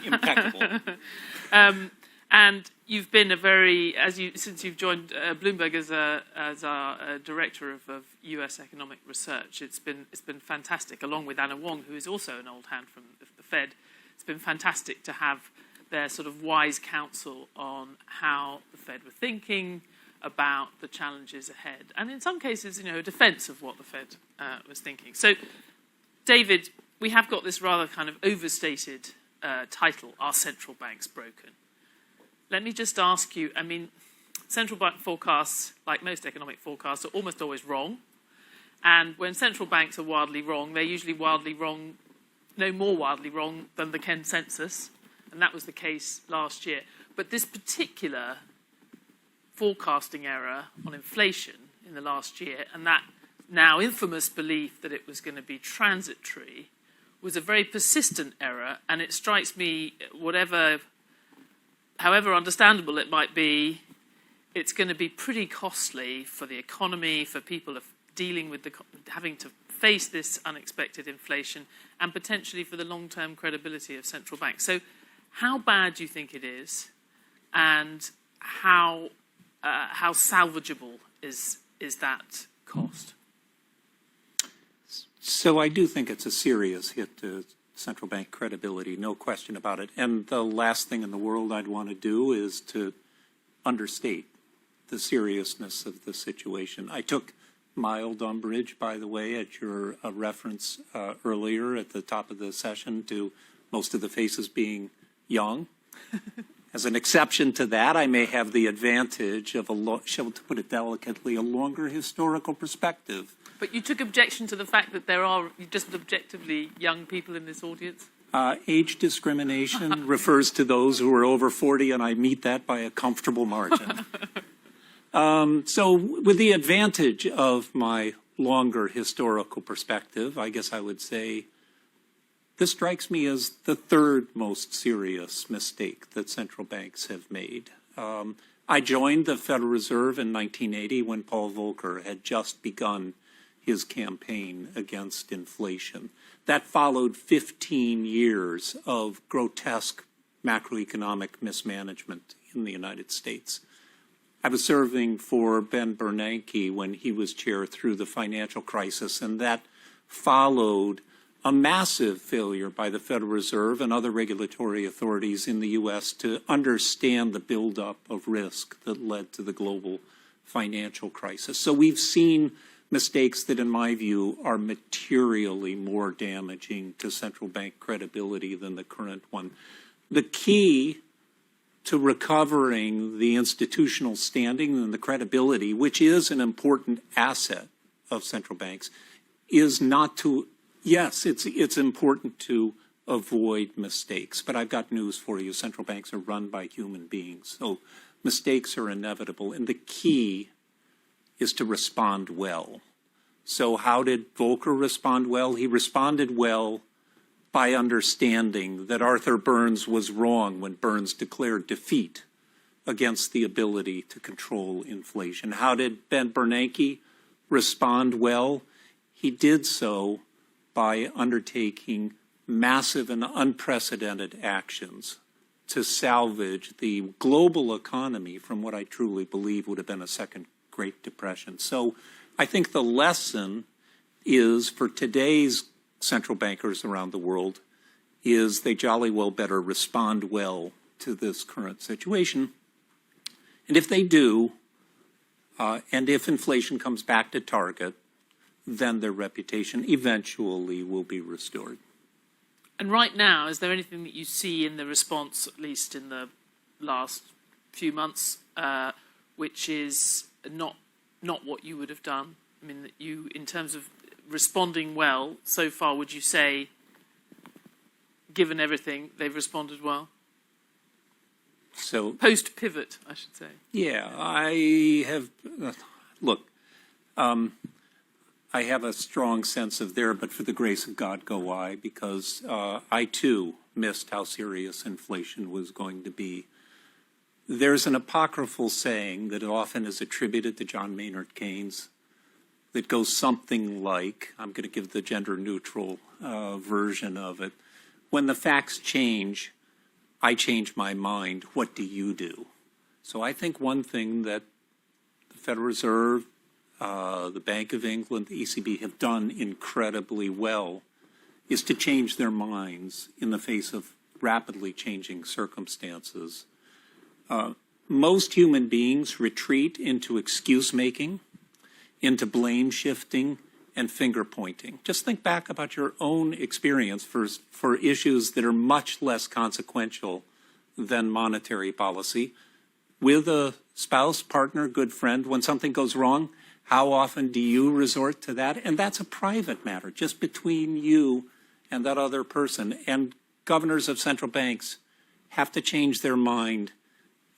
Impeccable. And you've been since you've joined Bloomberg as our director of U.S. economic research. It's been fantastic, along with Anna Wong, who is also an old hand from the Fed. It's been fantastic to have their sort of wise counsel on how the Fed were thinking about the challenges ahead, and in some cases, a defence of what the Fed was thinking. So, David, we have got this rather kind of overstated title: "Are central banks broken?" Let me just ask you, central bank forecasts, like most economic forecasts, are almost always wrong. And when central banks are wildly wrong, they're usually wildly wrong, no more wildly wrong than the consensus. And that was the case last year. But this particular forecasting error on inflation in the last year, and that now infamous belief that it was going to be transitory, was a very persistent error. And it strikes me, however understandable it might be, it's going to be pretty costly for the economy, for people dealing with having to face this unexpected inflation, and potentially for the long-term credibility of central banks. So how bad do you think it is, and how salvageable is that cost? So I do think it's a serious hit to central bank credibility, no question about it. And the last thing in the world I'd want to do is to understate the seriousness of the situation. I took mild umbrage, by the way, at your reference earlier at the top of the session to most of the faces being young. As an exception to that, I may have the advantage of, to put it delicately, a longer historical perspective. But you took objection to the fact that there are just objectively young people in this audience? Age discrimination refers to those who are over 40, and I meet that by a comfortable margin. So with the advantage of my longer historical perspective, I guess I would say this strikes me as the third most serious mistake that central banks have made. I joined the Federal Reserve in 1980 when Paul Volcker had just begun his campaign against inflation. That followed 15 years of grotesque macroeconomic mismanagement in the United States. I was serving for Ben Bernanke when he was chair through the financial crisis, and that followed a massive failure by the Federal Reserve and other regulatory authorities in the U.S. to understand the buildup of risk that led to the global financial crisis. So we've seen mistakes that, in my view, are materially more damaging to central bank credibility than the current one. The key to recovering the institutional standing and the credibility, which is an important asset of central banks, is not to, yes, it's important to avoid mistakes, but I've got news for you. Central banks are run by human beings, so mistakes are inevitable, and the key is to respond well. So how did Volcker respond well? He responded well by understanding that Arthur Burns was wrong when Burns declared defeat against the ability to control inflation. How did Ben Bernanke respond well? He did so by undertaking massive and unprecedented actions to salvage the global economy from what I truly believe would have been a second Great Depression. So I think the lesson is, for today's central bankers around the world, is they jolly well better respond well to this current situation. And if they do, and if inflation comes back to target, then their reputation eventually will be restored. And right now, is there anything that you see in the response, at least in the last few months, which is not what you would have done? I mean, that you, in terms of responding well so far, would you say, given everything, they've responded well? So post-pivot, I should say. Yeah, I have, look, I have a strong sense of there, but for the grace of God go I, because I too missed how serious inflation was going to be. There's an apocryphal saying that often is attributed to John Maynard Keynes that goes something like, I'm going to give the gender-neutral version of it, when the facts change, I change my mind, what do you do? So I think one thing that the Federal Reserve, the Bank of England, the ECB have done incredibly well is to change their minds in the face of rapidly changing circumstances. Most human beings retreat into excuse making, into blame shifting, and finger pointing. Just think back about your own experience for issues that are much less consequential than monetary policy. With a spouse, partner, good friend, when something goes wrong, how often do you resort to that? And that's a private matter, just between you and that other person. And governors of central banks have to change their mind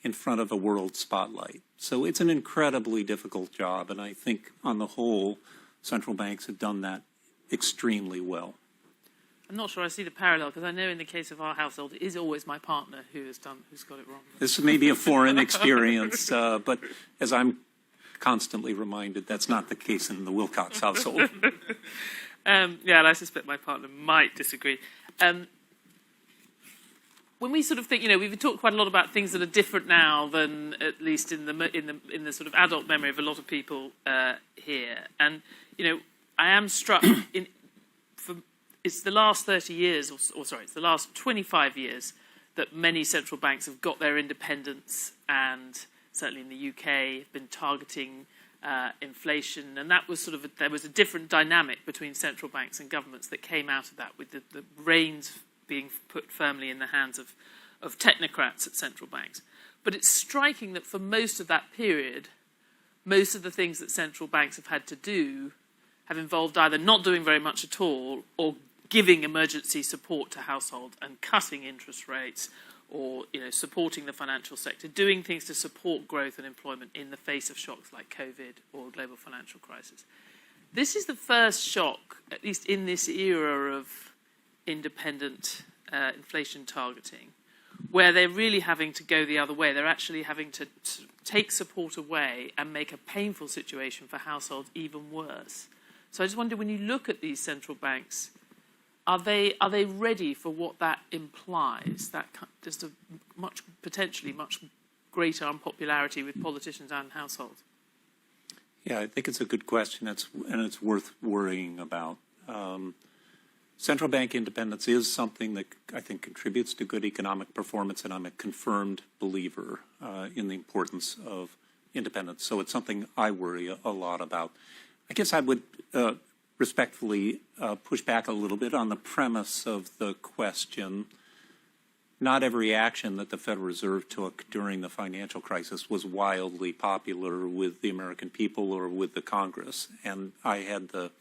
in front of a world spotlight. So it's an incredibly difficult job, and I think on the whole, central banks have done that extremely well. I'm not sure I see the parallel, because I know in the case of our household, it is always my partner who's got it wrong. This may be a foreign experience, but as I'm constantly reminded, that's not the case in the Wilcox household. And I suspect my partner might disagree. When we sort of think, we've talked quite a lot about things that are different now than at least in the sort of adult memory of a lot of people here. And I am struck it's the last 30 years, it's the last 25 years that many central banks have got their independence, and certainly in the UK have been targeting inflation, and that was there was a different dynamic between central banks and governments that came out of that, with the reins being put firmly in the hands of technocrats at central banks. But it's striking that for most of that period, most of the things that central banks have had to do have involved either not doing very much at all, or giving emergency support to households and cutting interest rates, or supporting the financial sector, doing things to support growth and employment in the face of shocks like COVID or global financial crisis. This is the first shock, at least in this era of independent inflation targeting, where they're really having to go the other way. They're actually having to take support away and make a painful situation for households even worse. So I just wonder, when you look at these central banks, are they ready for what that implies? That just a potentially much greater unpopularity with politicians and households. Yeah, I think it's a good question, and it's worth worrying about. Central bank independence is something that I think contributes to good economic performance, and I'm a confirmed believer in the importance of independence. So it's something I worry a lot about. I guess I would respectfully push back a little bit on the premise of the question. Not every action that the Federal Reserve took during the financial crisis was wildly popular with the American people or with the Congress. And I had the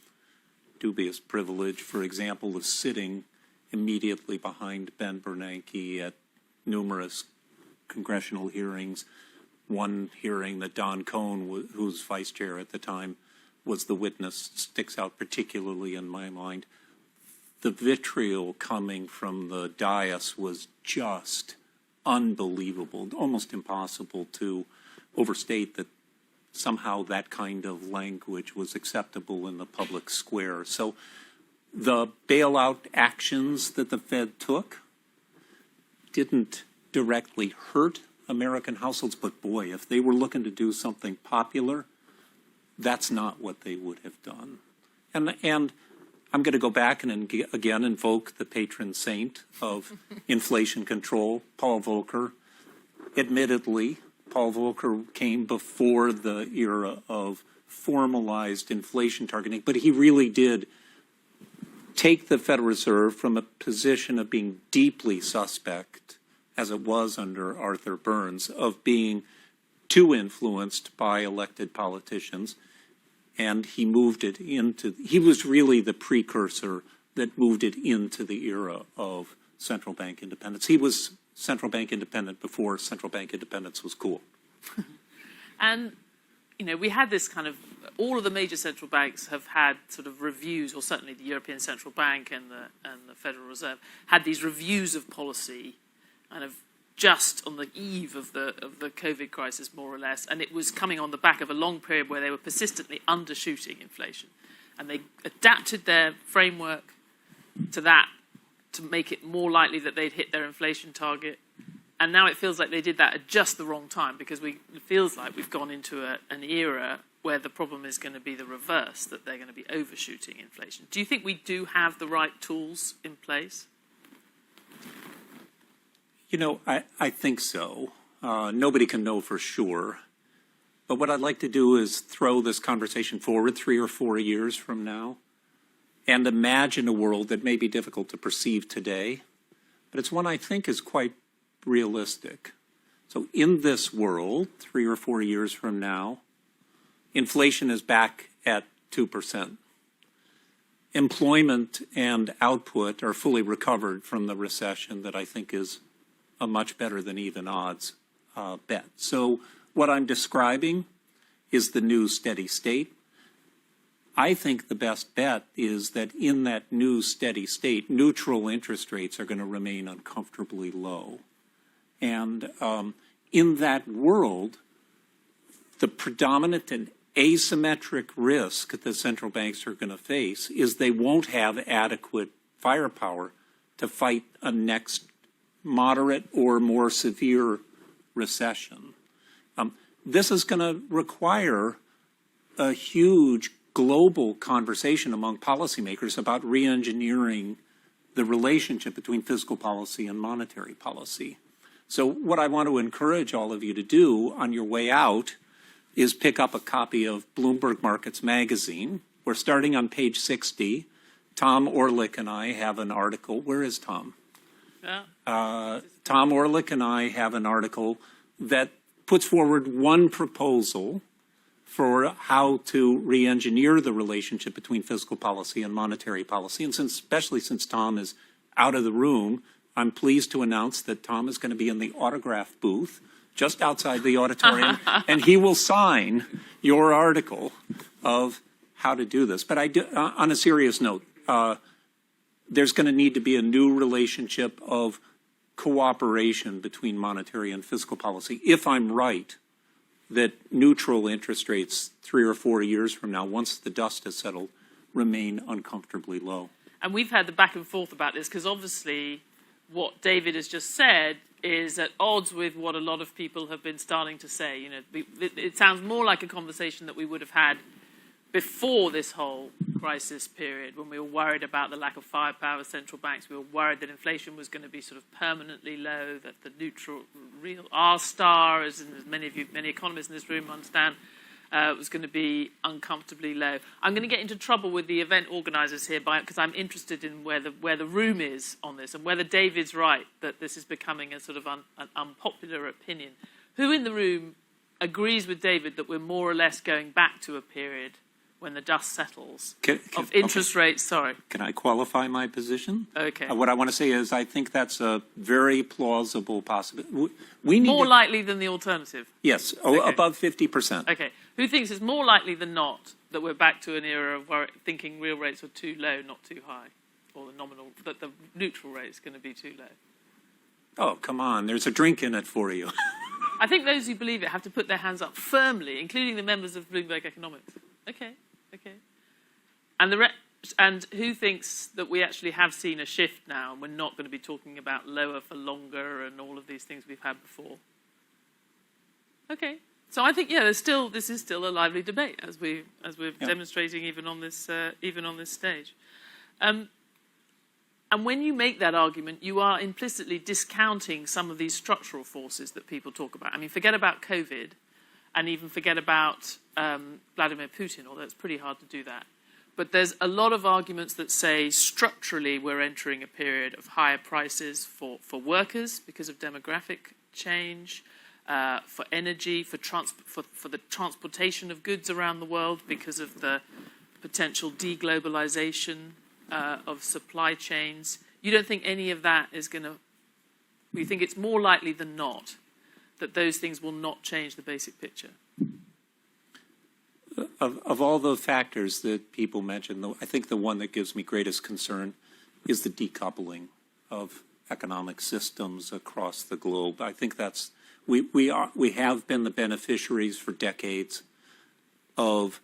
dubious privilege, for example, of sitting immediately behind Ben Bernanke at numerous congressional hearings. One hearing that Don Cohn, who's vice chair at the time, was the witness, sticks out particularly in my mind. The vitriol coming from the dais was just unbelievable, almost impossible to overstate that somehow that kind of language was acceptable in the public square. So the bailout actions that the Fed took didn't directly hurt American households, but boy, if they were looking to do something popular, that's not what they would have done. And I'm going to go back and again invoke the patron saint of inflation control, Paul Volcker. Admittedly, Paul Volcker came before the era of formalized inflation targeting, but he really did take the Federal Reserve from a position of being deeply suspect, as it was under Arthur Burns, of being too influenced by elected politicians, and he moved it into, he was really the precursor that moved it into the era of central bank independence. He was central bank independent before central bank independence was cool. And, we had this kind of, all of the major central banks have had sort of reviews, or certainly the European Central Bank and the Federal Reserve had these reviews of policy kind of just on the eve of the COVID crisis, more or less, and it was coming on the back of a long period where they were persistently undershooting inflation, and they adapted their framework to that to make it more likely that they'd hit their inflation target. And now it feels like they did that at just the wrong time, because it feels like we've gone into an era where the problem is going to be the reverse, that they're going to be overshooting inflation. Do you think we do have the right tools in place? You know, I think so. Nobody can know for sure. But what I'd like to do is throw this conversation forward 3 or 4 years from now and imagine a world that may be difficult to perceive today, but it's one I think is quite realistic. So in this world, 3 or 4 years from now, inflation is back at 2%. Employment and output are fully recovered from the recession that I think is a much better than even odds bet. So what I'm describing is the new steady state. I think the best bet is that in that new steady state, neutral interest rates are going to remain uncomfortably low. And in that world, the predominant and asymmetric risk that central banks are going to face is they won't have adequate firepower to fight a next moderate or more severe recession. This is going to require a huge global conversation among policymakers about re-engineering the relationship between fiscal policy and monetary policy. So what I want to encourage all of you to do on your way out is pick up a copy of Bloomberg Markets Magazine. We're starting on page 60. Tom Orlick and I have an article. Where is Tom? Tom Orlick and I have an article that puts forward one proposal for how to re-engineer the relationship between fiscal policy and monetary policy. And especially since Tom is out of the room, I'm pleased to announce that Tom is going to be in the autograph booth just outside the auditorium, and he will sign your article of how to do this. But on a serious note, there's going to need to be a new relationship of cooperation between monetary and fiscal policy. If I'm right, that neutral interest rates 3 or 4 years from now, once the dust has settled, remain uncomfortably low. And we've had the back and forth about this, because obviously what David has just said is at odds with what a lot of people have been starting to say. You know, it sounds more like a conversation that we would have had before this whole crisis period, when we were worried about the lack of firepower of central banks. We were worried that inflation was going to be sort of permanently low, that the neutral, real R-star, as many economists in this room understand, was going to be uncomfortably low. I'm going to get into trouble with the event organisers here because I'm interested in where the room is on this, and whether David's right that this is becoming a sort of an unpopular opinion. Who in the room agrees with David that we're more or less going back to a period when the dust settles of interest rates? Sorry. Can I qualify my position? Okay. What I want to say is I think that's a very plausible possibility. We need more likely than the alternative? Yes, okay. Above 50%. Okay. Who thinks it's more likely than not that we're back to an era of thinking real rates are too low, not too high, or that the neutral rate is going to be too low? Oh, come on. There's a drink in it for you. I think those who believe it have to put their hands up firmly, including the members of Bloomberg Economics. Okay. And who thinks that we actually have seen a shift now, and we're not going to be talking about lower for longer and all of these things we've had before? Okay. So I think, this is still a lively debate, as we're demonstrating even on this stage. And when you make that argument, you are implicitly discounting some of these structural forces that people talk about. I mean, forget about COVID, and even forget about Vladimir Putin, although it's pretty hard to do that. But there's a lot of arguments that say structurally we're entering a period of higher prices for workers because of demographic change, for energy, for the transportation of goods around the world because of the potential deglobalization of supply chains. You don't think any of that is going to... You think it's more likely than not that those things will not change the basic picture? Of all the factors that people mentioned, I think the one that gives me greatest concern is the decoupling of economic systems across the globe. I think that's we have been the beneficiaries for decades of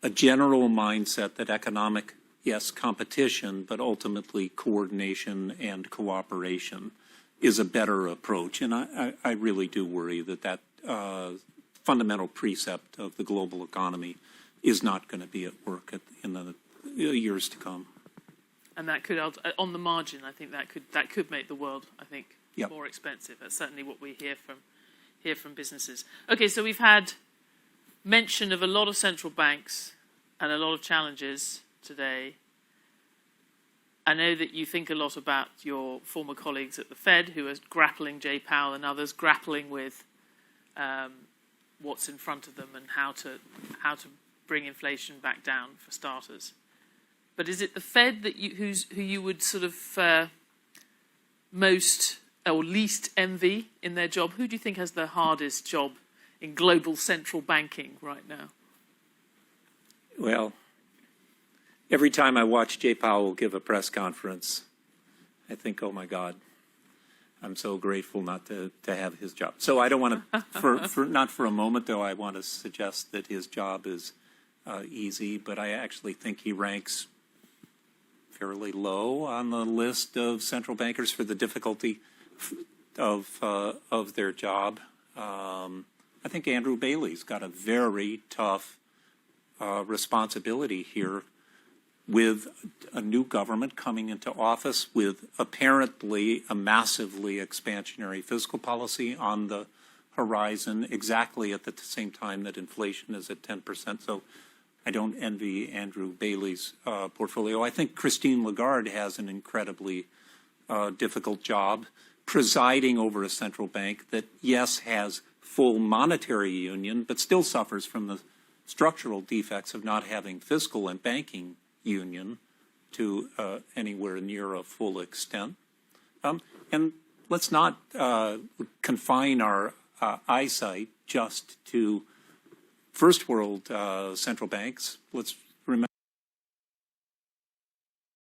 a general mindset that economic yes, competition, but ultimately coordination and cooperation is a better approach. And I really do worry that fundamental precept of the global economy is not going to be at work in the years to come. And that could, on the margin, I think that could make the world, I think, Yep. more expensive. That's certainly what we hear from businesses. Okay, so we've had mention of a lot of central banks and a lot of challenges today. I know that you think a lot about your former colleagues at the Fed, who are grappling, Jay Powell and others, grappling with what's in front of them and how to bring inflation back down, for starters. But is it the Fed that who you would sort of most or least envy in their job? Who do you think has the hardest job in global central banking right now? Well, every time I watch Jay Powell give a press conference, I think, oh my God, I'm so grateful not to have his job. So I don't want to, not for a moment though, I want to suggest that his job is easy, but I actually think he ranks fairly low on the list of central bankers for the difficulty of their job. I think Andrew Bailey's got a very tough responsibility here with a new government coming into office with apparently a massively expansionary fiscal policy on the horizon exactly at the same time that inflation is at 10%. So I don't envy Andrew Bailey's portfolio. I think Christine Lagarde has an incredibly difficult job presiding over a central bank that, yes, has full monetary union, but still suffers from the structural defects of not having fiscal and banking union to anywhere near a full extent. And let's not confine our eyesight just to first world central banks. Let's remember